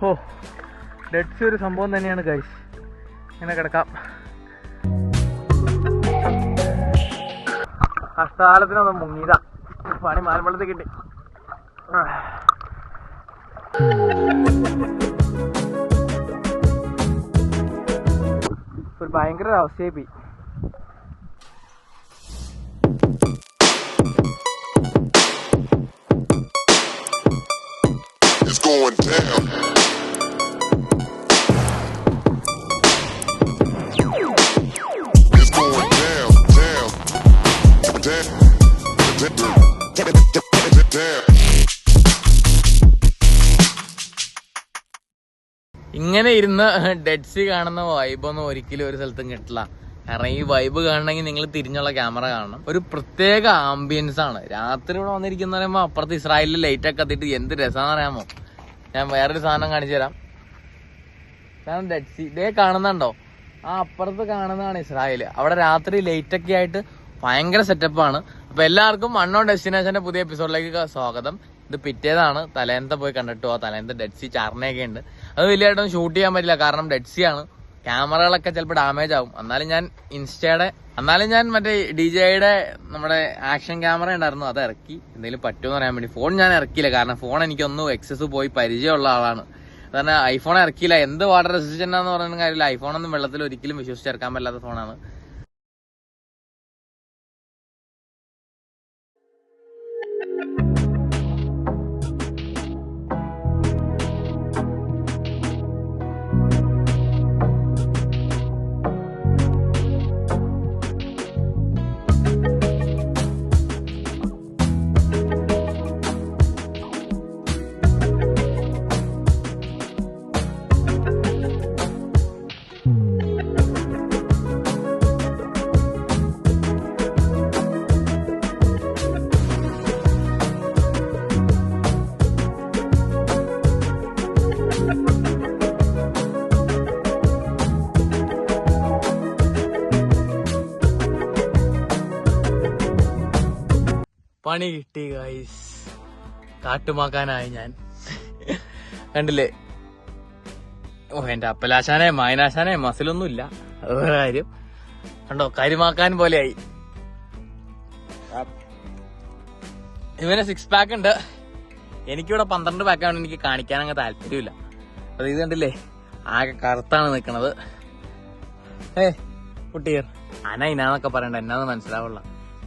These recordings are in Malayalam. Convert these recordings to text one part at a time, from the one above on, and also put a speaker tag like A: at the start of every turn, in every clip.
A: ഓ, ഡെഡ് സീ ഒരു സംഭവം തന്നെയാണ് ഗൈസ്. ഇങ്ങനെ കിടക്കാം. കഷ്ടകാലത്തിനൊന്നും മുങ്ങിയതാ, പണി മാലമ്പളത്തിൽ കിട്ടി. ഒരു ഭയങ്കര അവസ്ഥയായി പോയി.
B: Going down. It's going down, down, down, down.
A: ഇങ്ങനെ ഇരുന്ന് ഡെഡ് സീ കാണുന്ന വൈബൊന്നും ഒരിക്കലും ഒരു സ്ഥലത്തും കിട്ടില്ല. കാരണം ഈ വൈബ് കാണണമെങ്കിൽ നിങ്ങൾ തിരിഞ്ഞുള്ള ക്യാമറ കാണണം. ഒരു പ്രത്യേക ആംബിയൻസ് ആണ്. രാത്രി ഇവിടെ വന്നിരിക്കുന്ന പറയുമ്പോൾ അപ്പുറത്ത് ഇസ്രായേലിൽ ലൈറ്റൊക്കെ കത്തിയിട്ട് എന്ത് രസമാണെന്ന് അറിയാമോ? ഞാൻ വേറൊരു സാധനം കാണിച്ചു തരാം. കാരണം ഡെഡ് സീ ഇതേ കാണുന്നുണ്ടോ? ആ അപ്പുറത്ത് കാണുന്നതാണ് ഇസ്രായേൽ. അവിടെ രാത്രി ലൈറ്റൊക്കെ ആയിട്ട് ഭയങ്കര സെറ്റപ്പാണ്. അപ്പൊ എല്ലാവർക്കും അൺനോൺ ഡെസ്റ്റിനേഷന്റെ പുതിയ എപ്പിസോഡിലേക്ക് സ്വാഗതം. ഇത് പിറ്റേതാണ്. തലേന്നത്തെ പോയി കണ്ടിട്ട് പോവാ. തലേന്നത്തെ ഡെഡ് സീ ചാർണയൊക്കെ ഉണ്ട്. അത് വലിയതായിട്ടൊന്നും ഷൂട്ട് ചെയ്യാൻ പറ്റില്ല, കാരണം ഡെഡ് സീ ആണ്. ക്യാമറകളൊക്കെ ചിലപ്പോൾ ഡാമേജ് ആവും. എന്നാലും ഞാൻ മറ്റേ DJയുടെ നമ്മുടെ ആക്ഷൻ ക്യാമറ ഉണ്ടായിരുന്നു, അത് ഇറക്കി. എന്തെങ്കിലും പറ്റുമെന്ന് പറയാൻ വേണ്ടി. ഫോൺ ഞാൻ ഇറക്കിയില്ല, കാരണം ഫോൺ എനിക്കൊന്നും എക്സസ് പോയി പരിചയമുള്ള ആളാണ്. കാരണം ഐഫോൺ ഇറക്കിയില്ല. എന്ത് വാട്ടർ റെസിസ്റ്റന്റ് ആണെന്ന് പറയുന്ന കാര്യമില്ല. ഐഫോണൊന്നും വെള്ളത്തിൽ ഒരിക്കലും വിശ്വസിച്ചിറക്കാൻ പറ്റാത്ത ഫോണാണ്. പണി കിട്ടി ഗൈസ്. കാട്ടുമാക്കാനായി ഞാൻ. കണ്ടില്ലേ? ഓ, എന്റെ അപ്പലാശാനെ മായനാശാനെ മസിലൊന്നും ഇല്ല, അത് വേറെ കാര്യം. കണ്ടോ, കരിമാക്കാൻ പോലെയായി. ഇവന് 6 പാക്ക് ഉണ്ട്. എനിക്കിവിടെ 12 പാക്കാണ്. എനിക്ക് കാണിക്കാനങ്ങ് താല്പര്യമില്ല. അത് ഇത് കണ്ടില്ലേ, ആകെ കറുത്താണ് നിക്കണത്. കുട്ടിയർ ഇനാന്നൊക്കെ പറയണ്ട, എന്നാന്ന് മനസ്സിലാവുള്ള.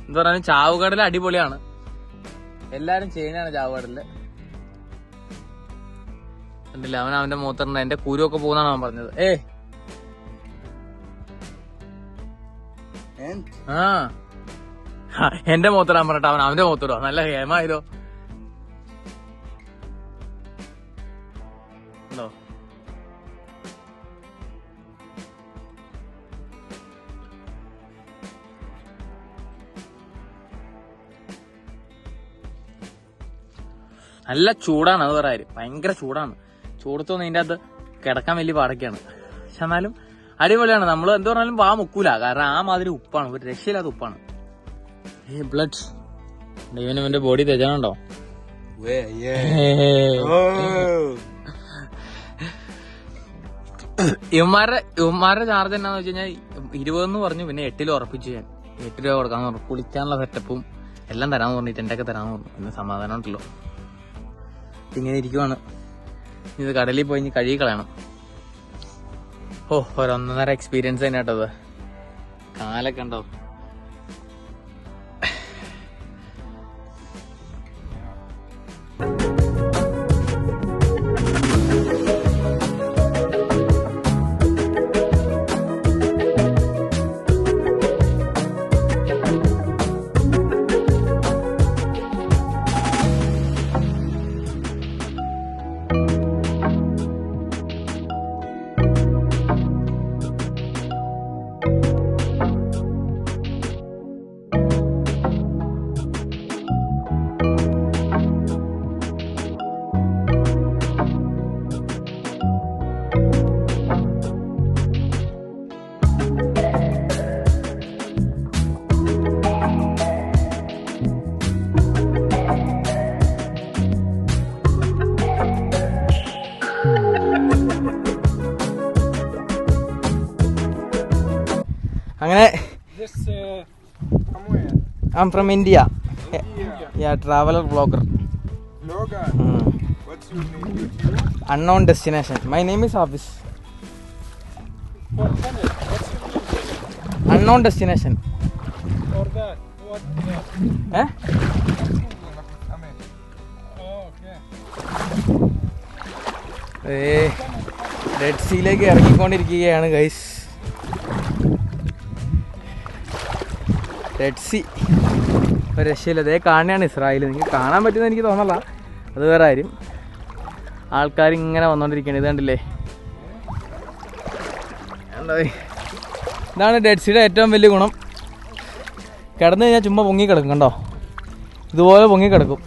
A: എന്താ പറയാ, ചാവുകടല് അടിപൊളിയാണ്. എല്ലാരും ചെയ്യുന്നതാണ് ചാവുകടല്. കണ്ടില്ല, അവന്റെ മൂത്തറിന്റെ എന്റെ കുരുവൊക്കെ പോകുന്നാണ് അവൻ പറഞ്ഞത്. എന്റെ മൂത്തറാൻ പറഞ്ഞിട്ട് അവന്റെ മൂത്തരോ നല്ല ഹേമായിരോ ഉണ്ടോ? നല്ല ചൂടാണ്, അത് പറയാറ്. ഭയങ്കര ചൂടാണ്. ചൂടത്തൊന്നും ഇതിന്റെ അകത്ത് കിടക്കാൻ വലിയ പാടൊക്കെയാണ്. പക്ഷെ എന്നാലും അടിപൊളിയാണ്. നമ്മൾ എന്ത് പറഞ്ഞാലും വാ മുക്കൂല, കാരണം ആ മാതിരി ഉപ്പാണ്. ഒരു രക്ഷയില്ലാത്ത ഉപ്പാണ്. ബ്ലഡ് ഇവന്റെ ബോഡി തെജാനുണ്ടോ? ഇവന്മാരുടെ ചാർജ് എന്നാന്ന് വെച്ച് കഴിഞ്ഞാൽ 20 പറഞ്ഞു. പിന്നെ 8 ഉറപ്പിച്ചു. ഞാൻ 8 രൂപ കൊടുക്കാന്ന് പറഞ്ഞു. കുളിക്കാനുള്ള സെറ്റപ്പും എല്ലാം തരാന്ന് പറഞ്ഞിട്ട് എന്റെയൊക്കെ തരാന്ന് പറഞ്ഞു. പിന്നെ സമാധാനം ഉണ്ടല്ലോ. ഇങ്ങനെ ഇരിക്കുവാണ്. ഇത് കടലിൽ പോയി കഴുകി കളയണം. ഓ, ഒരൊന്നര എക്സ്പീരിയൻസ് തന്നെ കേട്ടത്. കാലൊക്കെ ഉണ്ടോ? I'm from India. Yeah, traveler vlogger.
C: What's your name? YouTube?
A: Unknown destination. My name is Hafiz.
C: For channel. What's your name?
A: Unknown destination.
C: For that. What?
A: Eh?
C: Oh, okay.
A: Dead സീയിലേക്ക് ഇറങ്ങിക്കൊണ്ടിരിക്കുകയാണ് ഗൈസ്. ഡെഡ് സീ ഒരു രക്ഷയില്ല. അതേ കാണുകയാണ് ഇസ്രായേൽ. നിങ്ങൾക്ക് കാണാൻ പറ്റുമെന്ന് എനിക്ക് തോന്നല്ല, അത് വേറെ കാര്യം. ആൾക്കാരിങ്ങനെ വന്നുകൊണ്ടിരിക്കുകയാണ്. ഇത് കണ്ടില്ലേ? എന്താ, ഇതാണ് ഡെഡ് സീയുടെ ഏറ്റവും വലിയ ഗുണം. കിടന്നു കഴിഞ്ഞാൽ ചുമ്മാ പൊങ്ങിക്കിടക്കും. കണ്ടോ, ഇതുപോലെ പൊങ്ങിക്കിടക്കും.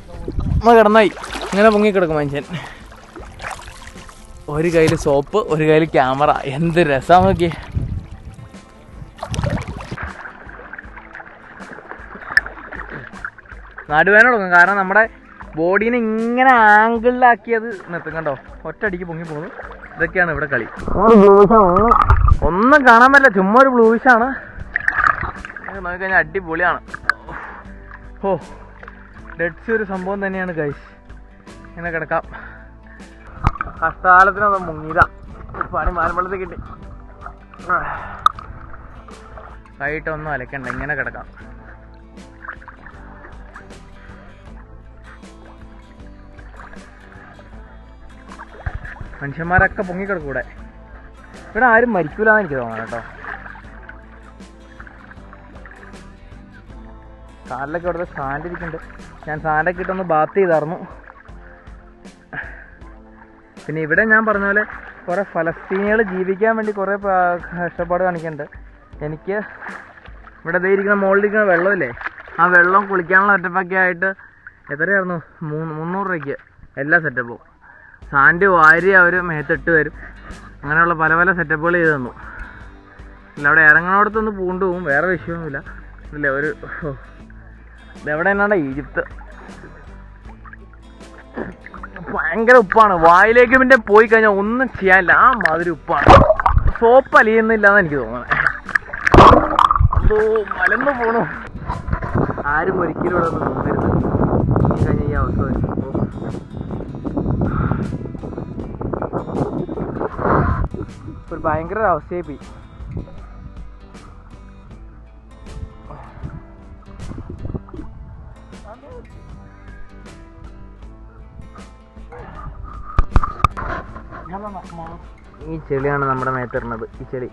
A: നമ്മൾ കിടന്നായി ഇങ്ങനെ പൊങ്ങിക്കിടക്കും മനുഷ്യൻ. ഒരു കയ്യിൽ സോപ്പ്, ഒരു കയ്യിൽ ക്യാമറ. എന്ത് രസമാണ് നോക്കിയേ. നടുവേന തുടങ്ങും, കാരണം നമ്മുടെ ബോഡീനെ ഇങ്ങനെ ആംഗിളിലാക്കിയത് നിർത്തും. കണ്ടോ, ഒറ്റയടിക്ക് പൊങ്ങി പോകുന്നു. ഇതൊക്കെയാണ് ഇവിടെ കളി. ഒന്നും കാണാൻ പറ്റില്ല, ചുമ്മാ ഒരു ബ്ലൂവിഷാണ്. നോക്കിക്കഴിഞ്ഞാൽ അടിപൊളിയാണ്. ഓ, ഡെഡ് സീ ഒരു സംഭവം തന്നെയാണ് ഗൈസ്. ഇങ്ങനെ കിടക്കാം. കഷ്ടാലത്തിനൊന്നും മുങ്ങിയതാ, പണി മാൽവെള്ളത്തിൽ കിട്ടി. കൈയിട്ടൊന്നും അലക്കണ്ട, ഇങ്ങനെ കിടക്കാം. മനുഷ്യന്മാരൊക്കെ പൊങ്ങിക്കിടക്കും ഇവിടെ. ഇവിടെ ആരും മരിക്കൂലെന്ന് എനിക്ക് തോന്നണം കേട്ടോ. കാലിലൊക്കെ ഇവിടുത്തെ സാൻഡ് ഇരിക്കുന്നുണ്ട്. ഞാൻ സാൻഡൊക്കെ ഇട്ടൊന്ന് ബാത്ത് ചെയ്തായിരുന്നു. പിന്നെ ഇവിടെ ഞാൻ പറഞ്ഞ പോലെ കുറേ ഫലസ്തീനികൾ ജീവിക്കാൻ വേണ്ടി കുറേ കഷ്ടപ്പാട് കാണിക്കുന്നുണ്ട്. എനിക്ക് ഇവിടെ ദേ ഇരിക്കുന്ന മുകളിലിരിക്കുന്ന വെള്ളമില്ലേ, ആ വെള്ളം കുളിക്കാനുള്ള സെറ്റപ്പൊക്കെ ആയിട്ട് എത്രയായിരുന്നു, 300 രൂപയ്ക്ക് എല്ലാ സെറ്റപ്പും. സാൻഡ് വാരി അവർ മേത്തിട്ട് തരും. അങ്ങനെയുള്ള പല പല സെറ്റപ്പുകൾ ചെയ്ത് തന്നു. ഇല്ല, അവിടെ ഇറങ്ങണോടത്തൊന്ന് പൂണ്ടു പോവും, വേറെ വിഷയമൊന്നുമില്ല. ഇല്ല, ഒരു ഇതെവിടെ എന്നാണ്, ഈജിപ്ത്. ഭയങ്കര ഉപ്പാണ്. വായിലേക്ക് പിന്നെ പോയി കഴിഞ്ഞാൽ ഒന്നും ചെയ്യാനില്ല, ആ മാതിരി ഉപ്പാണ്. സോപ്പ് അലിയുന്നില്ലാന്ന് എനിക്ക് തോന്നുന്നത്. അതോ മലന്ന് പോണു. ആരും ഒരിക്കലും ഇവിടെ ഒന്ന് നോക്കരുത്. ഈ കഴിഞ്ഞ ഈ അവസ്ഥ വരും. ഒരു ഭയങ്കര അവസ്ഥയായി പോയി. ഈ ചെളിയാണ് നമ്മുടെ മേത്തിടുന്നത്. ഈ ചെളി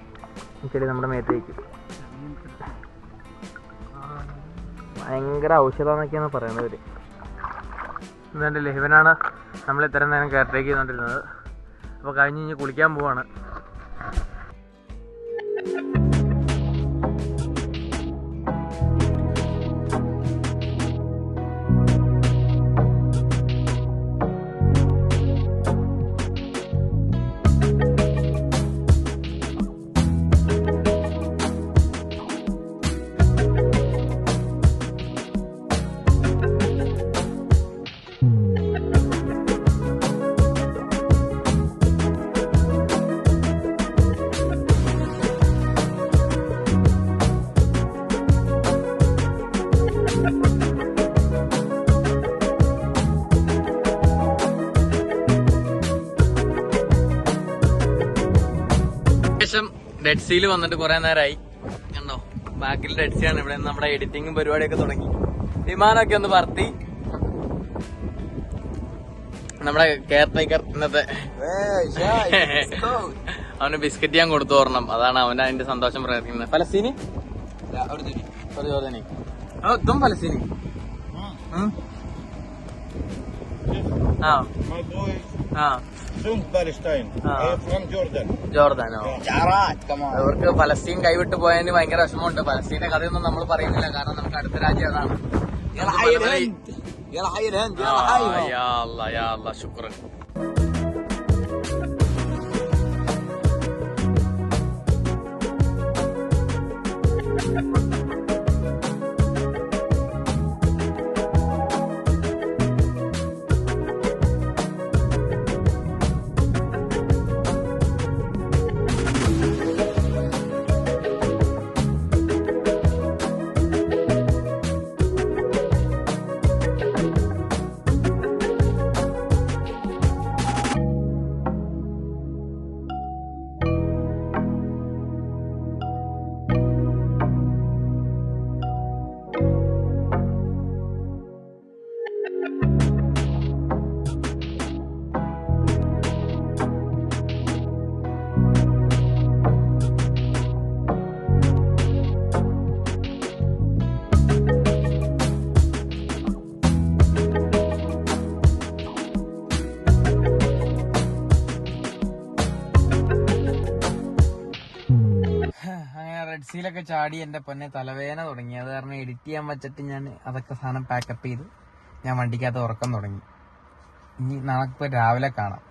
A: നമ്മുടെ മേത്തേക്കും. ഭയങ്കര ഔഷധമെന്നൊക്കെയാണ് പറയുന്നത്. ഇതുണ്ടല്ലേ, ഇവനാണ് നമ്മൾ ഇത്രയും നേരം കെയർടേക്ക് ചെയ്തുകൊണ്ടിരുന്നത്. അപ്പോൾ കഴിഞ്ഞ് കുളിക്കാൻ പോവാണ്. ഡെഡ് സീൽ വന്നിട്ട് കുറെ നേരമായി. കണ്ടോ, ബാക്കിൽ ഡെഡ് സീ ആണ്. ഇവിടെ നമ്മുടെ എഡിറ്റിങ്ങും പരിപാടിയൊക്കെ തുടങ്ങി. വിമാനമൊക്കെ ഒന്ന് പറത്തി. നമ്മുടെ കെയർ ടേക്കർ ഇന്നത്തെ അവന് ബിസ്ക്കറ്റ് ഞാൻ കൊടുത്തു ഓർണം. അതാണ് അവന് അതിന്റെ സന്തോഷം പ്രകടിപ്പിക്കുന്നത്. ഫലസ്തീനി തും ഫലസ്തീനി ജോർദാനോ? അവർക്ക് ഫലസ്തീൻ കൈവിട്ട് പോയതിന് ഭയങ്കര വിഷമമുണ്ട്. ഫലസ്തീന്റെ കഥയൊന്നും നമ്മൾ പറയുന്നില്ല, കാരണം നമുക്ക് അടുത്ത രാജ്യം അതാണ്. ശുക്രൻ. സിയിലൊക്കെ ചാടി എന്റെ പൊന്നെ തലവേദന തുടങ്ങി. അത് കാരണം എഡിറ്റ് ചെയ്യാൻ വെച്ചിട്ട് ഞാൻ അതൊക്കെ സാധനം പാക്കപ്പ് ചെയ്ത് ഞാൻ വണ്ടിക്കകത്ത് ഉറക്കം തുടങ്ങി. ഇനി നാളെ രാവിലെ കാണാം.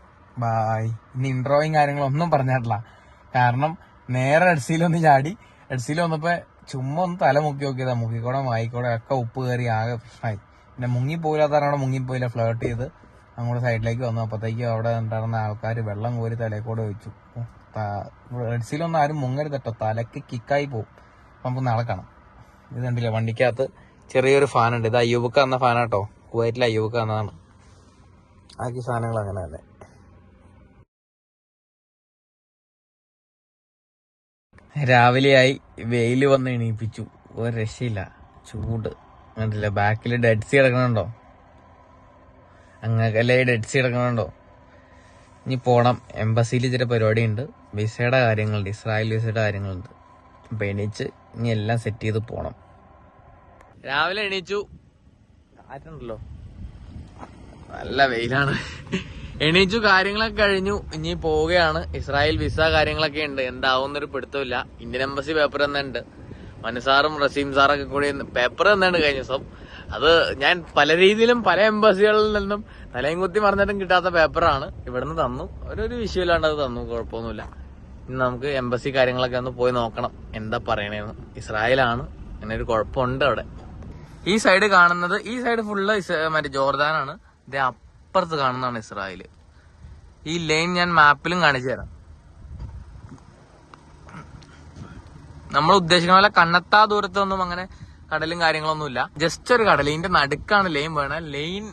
A: ബായ്. ഇനി ഇൻട്രോയും കാര്യങ്ങളൊന്നും പറഞ്ഞിട്ടില്ല. കാരണം നേരെ എഡ്സിയിലൊന്ന് ചാടി. എഡ്സിയിൽ വന്നപ്പോ ചുമ്മാ ഒന്ന് തല മുക്കി നോക്കിയതാ. മുക്കിക്കൂടെ വായിക്കൂടെ ഒക്കെ ഉപ്പ് കയറി ആകെ പ്രശ്നമായി. പിന്നെ മുങ്ങിപ്പോയില്ലാത്തതാണ് അവിടെ മുങ്ങിപ്പോയില്ല. ഫ്ലേർട്ട് ചെയ്ത് അങ്ങോട്ട് സൈഡിലേക്ക് വന്നു. അപ്പത്തേക്കും അവിടെ ഉണ്ടായിരുന്ന ആൾക്കാർ വെള്ളം കോരി തലയിൽ വെച്ചു. എഡ്സിയിലൊന്നും ആരും മുങ്ങരുതട്ടോ, തലക്ക് കിക്കായി പോകും. നമുക്ക് നാളെ കാണാം. ഇത് കണ്ടില്ലേ, വണ്ടിക്കകത്ത് ചെറിയൊരു ഫാനുണ്ട്. ഇത് അയ്യൂബക്ക എന്ന ഫാനാട്ടോ, കുവൈറ്റിലെ അയ്യൂബക്ക എന്നതാണ്. ബാക്കി സാധനങ്ങൾ അങ്ങനെ തന്നെ. രാവിലെയായി, വെയില് വന്ന് എണീപ്പിച്ചു. ഒരു രക്ഷയില്ല, ചൂട് കണ്ടില്ല. ബാക്കിൽ ഡെഡ് സീ കിടക്കണുണ്ടോ? അങ്ങക്കല്ലേ ഡെഡ് സീ കിടക്കണുണ്ടോ? ഇനി പോണം. എംബസിയിൽ ചില പരിപാടി ഉണ്ട്, വിസയുടെ കാര്യങ്ങളുണ്ട്, ഇസ്രായേൽ വിസയുടെ കാര്യങ്ങളുണ്ട്. അപ്പൊ എണീച്ച് ഇനി എല്ലാം സെറ്റ് ചെയ്ത് പോണം. രാവിലെ എണീച്ചു, കാറ്റുണ്ടല്ലോ, നല്ല വെയിലാണ്. എണീച്ചു, കാര്യങ്ങളൊക്കെ കഴിഞ്ഞു. ഇനി പോവുകയാണ്. ഇസ്രായേൽ വിസ കാര്യങ്ങളൊക്കെ ഉണ്ട്, എന്താവുന്നൊരു പിടുത്തമില്ല. ഇന്ത്യൻ എംബസി പേപ്പർ തന്നെയുണ്ട്. മനുസാറും റസീം സാറൊക്കെ കൂടി പേപ്പർ തന്നെയുണ്ട് കഴിഞ്ഞ ദിവസം. അത് ഞാൻ പല രീതിയിലും പല എംബസികളിൽ നിന്നും തലയും കുത്തി മറിഞ്ഞിട്ടും കിട്ടാത്ത പേപ്പറാണ്. ഇവിടുന്ന് തന്നു, ഒരു വിഷയമില്ലാണ്ട് അത് തന്നു, കുഴപ്പമൊന്നുമില്ല. ഇനി നമുക്ക് എംബസി കാര്യങ്ങളൊക്കെ ഒന്ന് പോയി നോക്കണം, എന്താ പറയണേന്ന്. ഇസ്രായേലാണ്, അങ്ങനെ ഒരു കുഴപ്പമുണ്ട് അവിടെ. ഈ സൈഡ് കാണുന്നത്, ഈ സൈഡ് ഫുള്ള് മറ്റേ ജോർദാനാണ്. ഇത് അപ്പുറത്ത് കാണുന്നതാണ് ഇസ്രായേല്. ഈ ലൈൻ ഞാൻ മാപ്പിലും കാണിച്ചു തരാം. നമ്മൾ ഉദ്ദേശിക്കുന്ന പോലെ കണ്ണെത്താ ദൂരത്തൊന്നും അങ്ങനെ കടലും കാര്യങ്ങളൊന്നുമില്ല. ജസ്റ്റ് ഒരു കടൽ, ഇതിന്റെ നടുക്കാണ് ലൈൻ വേണേ. ലൈൻ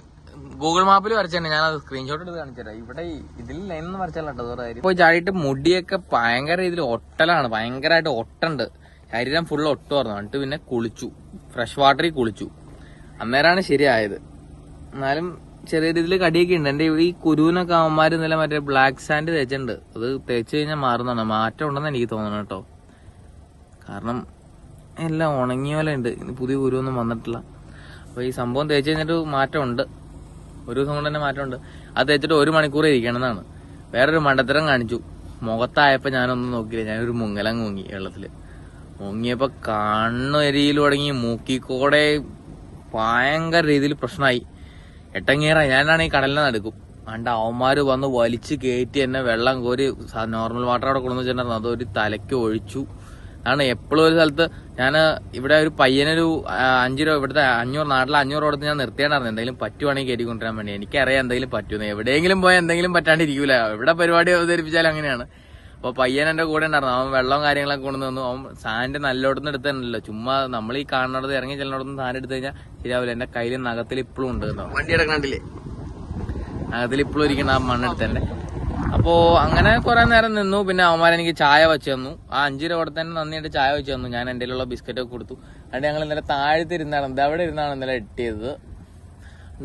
A: ഗൂഗിൾ മാപ്പിൽ വരച്ചു തന്നെ, ഞാൻ അത് സ്ക്രീൻഷോട്ട് എടുത്ത് കാണിച്ചു തരാം. ഇവിടെ ഇതിൽ ലൈൻ ഒന്നും വരച്ചല്ലോ കേട്ടോ, വേറെ കാര്യം. പോയി ചാടിയിട്ട് മുടിയൊക്കെ ഭയങ്കര രീതിയിൽ ഒട്ടലാണ്, ഭയങ്കരമായിട്ട് ഒട്ടുണ്ട്. ശരീരം ഫുള്ള് ഒട്ടുമായിരുന്നു. എന്നിട്ട് പിന്നെ കുളിച്ചു, ഫ്രഷ് വാട്ടറിൽ കുളിച്ചു. അന്നേരമാണ് ശരിയായത്. എന്നാലും ചെറിയ രീതിയിൽ കടിയൊക്കെ ഉണ്ട്. എന്റെ ഈ കുരുവിനൊക്കെ അവന്മാര് ഇന്നലെ മറ്റേ ബ്ലാക്ക് സാൻഡ് തേച്ചിട്ടുണ്ട്. അത് തേച്ച് കഴിഞ്ഞാൽ മാറുന്നതാണ്. മാറ്റം ഉണ്ടെന്ന് എനിക്ക് തോന്നണം കേട്ടോ. കാരണം എല്ലാം ഉണങ്ങിയ പോലെ ഉണ്ട്, പുതിയ കുരുവൊന്നും വന്നിട്ടില്ല. അപ്പൊ ഈ സംഭവം തേച്ച് കഴിഞ്ഞിട്ട് മാറ്റമുണ്ട്, ഒരു ദിവസം കൊണ്ട് തന്നെ മാറ്റമുണ്ട്. അത് തേച്ചിട്ട് 1 മണിക്കൂർ ഇരിക്കണമെന്നാണ്. വേറൊരു മണ്ടത്തരം കാണിച്ചു. മുഖത്തായപ്പോ ഞാനൊന്നും നോക്കിയില്ല, ഞാനൊരു മുങ്ങലങ്ങ് മുങ്ങി വെള്ളത്തില്. മുങ്ങിയപ്പോ കണ്ണെരിയിൽ തുടങ്ങി, മൂക്കിക്കൂടെ ഭയങ്കര രീതിയിൽ പ്രശ്നമായി. എട്ടങ്ങേറായി. ഞാനാണ് ഈ കടലിനെ നടക്കും. അണ്ട് അവന്മാര് വന്ന് വലിച്ചു കയറ്റി എന്നെ വെള്ളം കോരി നോർമൽ വാട്ടർ അവിടെ കൊണ്ടു വെച്ചിട്ടുണ്ടായിരുന്നു. അതൊരു തലയ്ക്ക് ഒഴിച്ചു. ആണ് എപ്പോഴും ഒരു സ്ഥലത്ത് ഞാൻ ഇവിടെ ഒരു പയ്യനൊരു 5 രൂപ, ഇവിടുത്തെ 500, നാട്ടിലെ 500 കൊടുത്ത് ഞാൻ നിർത്തിയാണ്ടായിരുന്നു. എന്തെങ്കിലും പറ്റുവാണെങ്കിൽ കയറ്റി കൊണ്ടുവരാൻ വേണ്ടി. എനിക്കറിയാം എന്തെങ്കിലും പറ്റുമെന്ന്. എവിടെയെങ്കിലും പോയാൽ എന്തെങ്കിലും പറ്റാണ്ടിരിക്കൂല. എവിടെ പരിപാടി അവതരിപ്പിച്ചാലും അങ്ങനെയാണ്. അപ്പൊ പയ്യൻ എന്റെ കൂടെ ഉണ്ടായിരുന്നു. അവൻ വെള്ളവും കാര്യങ്ങളൊക്കെ കൊണ്ടുവന്നു. അവൻ സാൻഡ് നല്ലോടത്തുനിന്ന് എടുത്തിട്ടുണ്ടല്ലോ. ചുമ്മാ നമ്മൾ ഈ കാണുന്നിടത്ത് ഇറങ്ങി ചെല്ലിനോടത്തുനിന്ന് സാൻഡ് എടുത്തു കഴിഞ്ഞാൽ ശരിയാവില്ല. എന്റെ കയ്യിൽ നഖത്തിൽ ഇപ്പോഴും ഉണ്ട് കേട്ടോ. വണ്ടി എടുക്കണ്ടില്ലേ, നഖത്തിൽ ഇപ്പോഴും ഇരിക്കണം ആ മണ്ണെടുത്തന്നെ. അപ്പോ അങ്ങനെ കുറെ നേരം നിന്നു. പിന്നെ അവന്മാരെനിക്ക് ചായ വെച്ച് തന്നു. ആ 5 രൂപ കൊടുത്ത് തന്നെ നന്ദിയായിട്ട് ചായ വെച്ച് തന്നു. ഞാൻ എന്റെ ഉള്ള ബിസ്ക്കറ്റ് ഒക്കെ കൊടുത്തു. അതുകൊണ്ട് ഞങ്ങൾ ഇന്നലെ താഴത്തിരുന്നാണ്, അവിടെ ഇരുന്നാണ് ഇന്നലെ എഡിറ്റ് ചെയ്തത്.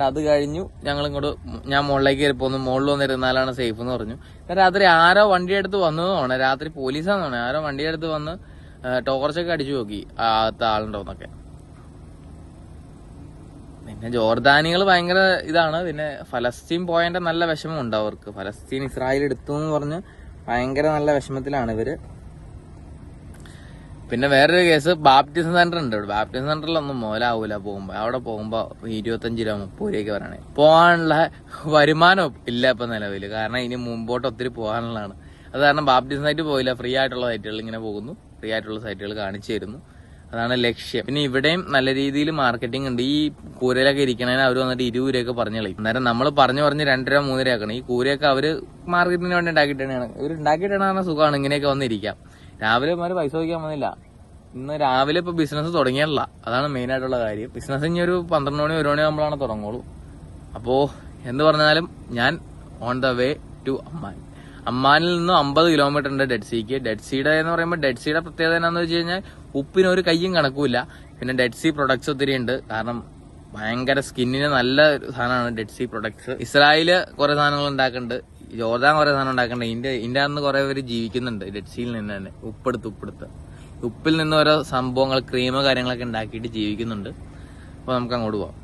A: അത് കഴിഞ്ഞു ഞങ്ങൾ ഇങ്ങോട്ട്, ഞാൻ മുകളിലേക്ക് കയറി പോന്നു. മുകളിൽ വന്നിരുന്നാലാണ് സേഫ് എന്ന് പറഞ്ഞു. രാത്രി ആരോ വണ്ടിയെടുത്ത് വന്നതാണ്, രാത്രി പോലീസാന്ന്. ആരോ വണ്ടിയെടുത്ത് വന്ന് ടോർച്ചൊക്കെ അടിച്ചു നോക്കി ആകത്ത ആളുണ്ടോന്നൊക്കെ. പിന്നെ ജോർദാനികൾ ഭയങ്കര ഇതാണ്. പിന്നെ ഫലസ്തീൻ പോയതിന്റെ നല്ല വിഷമം ഉണ്ട് അവർക്ക്. ഫലസ്തീൻ ഇസ്രായേൽ എടുത്തു എന്ന് പറഞ്ഞ് ഭയങ്കര നല്ല വിഷമത്തിലാണ് ഇവര്. പിന്നെ വേറൊരു കേസ്, ബാപ്റ്റിസം സെന്റർ ഉണ്ട് ഇവിടെ. ബാപ്റ്റിസം സെന്ററിലൊന്നും മോലാവൂല പോകുമ്പോ. അവിടെ പോകുമ്പോ 25 രൂപ 30 രൂപയൊക്കെ പറയണേ. പോകാനുള്ള വരുമാനം ഇല്ല ഇപ്പൊ നിലവില്. കാരണം ഇനി മുമ്പോട്ട് ഒത്തിരി പോകാനുള്ളതാണ്. അത് കാരണം ബാപ്റ്റിസം സൈറ്റ് പോയില്ല. ഫ്രീ ആയിട്ടുള്ള സൈറ്റുകൾ ഇങ്ങനെ പോകുന്നു. ഫ്രീ ആയിട്ടുള്ള സൈറ്റുകൾ കാണിച്ചു തരുന്നു. അതാണ് ലക്ഷ്യം. പിന്നെ ഇവിടെയും നല്ല രീതിയിൽ മാർക്കറ്റിംഗ് ഉണ്ട്. ഈ കൂരയിലൊക്കെ ഇരിക്കണേന് അവർ വന്നിട്ട് 20 രൂപയൊക്കെ പറഞ്ഞു കളയും. അന്നേരം നമ്മൾ പറഞ്ഞ് 2 രൂപ 3 രൂപ ആക്കണം. ഈ കൂരയൊക്കെ അവര് മാർക്കറ്റിന് വേണ്ടി ഉണ്ടാക്കിയിട്ടാണ്. ഇവർ ഉണ്ടാക്കിയിട്ടാണ് സുഖമാണ് ഇങ്ങനെയൊക്കെ വന്നിരിക്കാം. രാവിലെ അവന്മാര് പൈസ വയ്ക്കാൻ വന്നില്ല. ഇന്ന് രാവിലെ ഇപ്പൊ ബിസിനസ് തുടങ്ങിയല്ല, അതാണ് മെയിൻ ആയിട്ടുള്ള കാര്യം. ബിസിനസ് ഇനി ഒരു 12 മണി 1 മണി ആകുമ്പോഴാണ് തുടങ്ങുള്ളൂ. അപ്പോ എന്ത് പറഞ്ഞാലും ഞാൻ on the way to Amman. അമ്മാനിൽ നിന്ന് 50 കിലോമീറ്റർ ഉണ്ട് ഡെഡ് സീക്ക്. ഡെഡ് സീയുടെ എന്ന് പറയുമ്പോൾ ഡെഡ് സീയുടെ പ്രത്യേകത എന്താണെന്ന് വെച്ച് കഴിഞ്ഞാൽ ഉപ്പിന് ഒരു കയ്യും കണക്കൂല. പിന്നെ ഡെഡ് സീ പ്രൊഡക്ട്സ് ഒത്തിരി ഉണ്ട്. കാരണം ഭയങ്കര സ്കിന്നിന് നല്ല സാധനമാണ് ഡെഡ് സീ പ്രൊഡക്ട്സ്. ഇസ്രായേല് കുറെ സാധനങ്ങൾ ഉണ്ടാക്കുന്നുണ്ട്, ജോർദാൻ കുറെ സാധനം ഉണ്ടാക്കുന്നുണ്ട്. ഇന്ത്യ അന്ന് കുറെ പേര് ജീവിക്കുന്നുണ്ട് ഡെഡ് സീയിൽ നിന്ന് തന്നെ. ഉപ്പെടുത്ത് ഉപ്പിൽ നിന്ന് ഓരോ സംഭവങ്ങൾ, ക്രീമ് കാര്യങ്ങളൊക്കെ ഉണ്ടാക്കിയിട്ട് ജീവിക്കുന്നുണ്ട്. അപ്പൊ നമുക്ക് അങ്ങോട്ട് പോവാം.